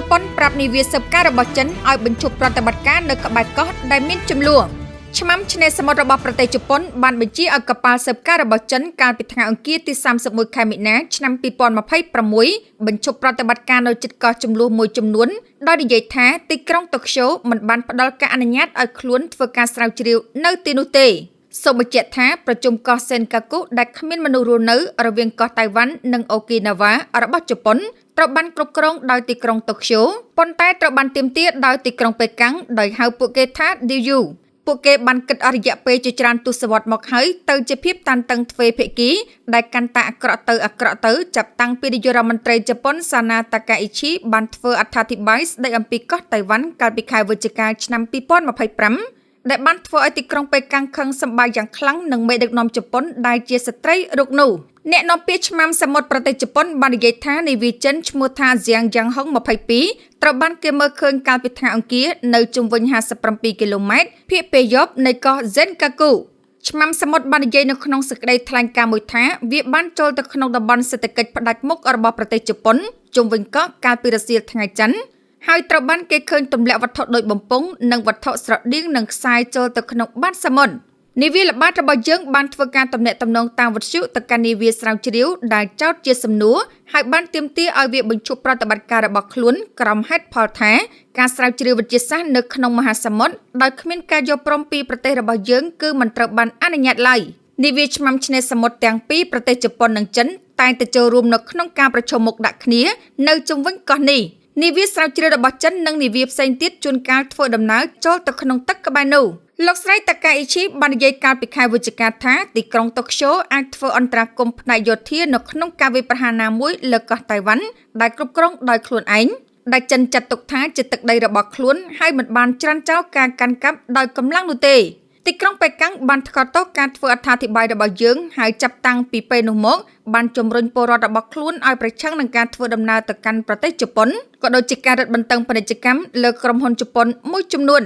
ជប៉ុនប្រាប់នាវាស៊ើបការរបស់ចិនឲ្យបញ្ឈប់ប្រតិបត្តិការនៅក្បែរកោះដែលមានចំនួនឆ្មាំឆ្នេរសមុទ្ររបស់ប្រទេសជប៉ុនបានបញ្ជាឲ្យកប៉ាល់ស៊ើបការរបស់ចិនកាលពីថ្ងៃអង្គារទី31ខែមិនិនាឆ្នាំ2026បញ្ឈប់ប្រតិបត្តិការនៅជិតកោះចំនួនមួយចំនួនដោយនិយាយថាទីក្រុងតូក្យូមិនបានផ្ដល់ការអនុញ្ញាតឲ្យខ្លួនធ្វើការស្រាវជ្រាវនៅទីនោះទេសូមបញ្ជាក់ថាប្រជុំកោះសេនកាគុដែលគ្មានមនុស្សរស់នៅរវាងកោះតៃវ៉ាន់និងអូគីណាវ៉ារបស់ជប៉ុនត្រូវបានគ្រប់គ្រងដោយទីក្រុងតូក្យូប៉ុន្តែត្រូវបានទាមទារដោយទីក្រុងប៉េកាំងដោយហៅពួកគេថា DU ពួកគេបានគិតអស់រយៈពេលជាច្រើនទសវត្សរ៍មកហើយទៅជាភាពតានតឹងទ្វេភាគីដែលកាន់តែអាក្រក់ទៅចាប់តាំងពីនាយករដ្ឋមន្ត្រីជប៉ុនសាណាតាកាអ៊ីឈីបានធ្វើអត្ថាធិប្បាយស្ដីអំពីកោះតៃវ៉ាន់កាលពីខែវិច្ឆិកាឆ្នាំ2025ដែលបានធ្វើឲ្យទីក្រុងប៉េកាំងខឹងសម្បាយ៉ាងខ្លាំងនឹងមេដឹកនាំជប៉ុនដែលជាស្ត្រីរុកនោះអ្នកនាំពាក្យឆ្មាំសមុទ្រប្រទេសជប៉ុនបាននិយាយថានាវាចិនឈ្មោះថា Jiang Yanghong 22ត្រូវបានគេមើលឃើញកាលពីថ្ងៃអង្គារនៅជុំវិញ57គីឡូម៉ែត្រភាគពាយព្យនៃកោះ Senkaku ឆ្មាំសមុទ្របាននិយាយនៅក្នុងសេចក្តីថ្លែងការណ៍មួយថាវាបានចូលទៅក្នុងតំបន់សេដ្ឋកិច្ចផ្ដាច់មុខរបស់ប្រទេសជប៉ុនជុំវិញកោះកាលពីរសៀលថ្ងៃច័ន្ទហើយត្រូវបានគេឃើញទម្លាក់វត្ថុដូចបំពង់និងវត្ថុស្រដៀងនឹងខ្សែចូលទៅក្នុងបាតសមុទ្រនាវាល្បាតរបស់យើងបានធ្វើការទំនាក់ទំនងតាមវិទ្យុទៅកាន់នាវាស្រាវជ្រាវដែលចោទជាសំណួរហើយបានទាមទារឲ្យវាបញ្ឈប់ប្រតិបត្តិការរបស់ខ្លួនក្រុមហេតុផលថាការស្រាវជ្រាវវិទ្យាសាស្ត្រនៅក្នុងមហាសមុទ្រដោយគ្មានការយល់ព្រមពីប្រទេសរបស់យើងគឺមិនត្រូវបានអនុញ្ញាតឡើយនាវាឆ្មាំឆ្នេរសមុទ្រទាំងពីរប្រទេសជប៉ុននិងចិនតែងតែចូលរួមនៅក្នុងការប្រជុំមុខដាក់គ្នានៅជុំវិញកោះនេះនាវាស្រាវជ្រាវរបស់ចិននិងនាវាផ្សេងទៀតជួនកាលធ្វើដំណើរចូលទៅក្នុងទឹកក្បែរនោះលោកស្រីតាកាអ៊ីឈីបាននិយាយកាលពីខែវិច្ឆិកាថាទីក្រុងតូក្យូអាចធ្វើអន្តរាគមន៍ផ្នែកយោធានៅក្នុងការវាយប្រហារណាមួយលើកោះតៃវ៉ាន់ដែលគ្រប់គ្រងដោយខ្លួនឯងដែលចិនចាត់ទុកថាជាទឹកដីរបស់ខ្លួនហើយមិនបានច្រានចោលការកាន់កាប់ដោយកម្លាំងនោះទេទីក្រុងប៉េកាំងបានថ្កោលទោសការធ្វើអត្ថាធិប្បាយរបស់យើងហើយចាប់តាំងពីពេលនោះមកបានជំរុញពលរដ្ឋរបស់ខ្លួនឲ្យប្រឆាំងនឹងការធ្វើដំណើរទៅកាន់ប្រទេសជប៉ុនក៏ដូចជាការរឹតបន្តឹងពាណិជ្ជកម្មលើក្រុមហ៊ុនជប៉ុនមួយចំនួន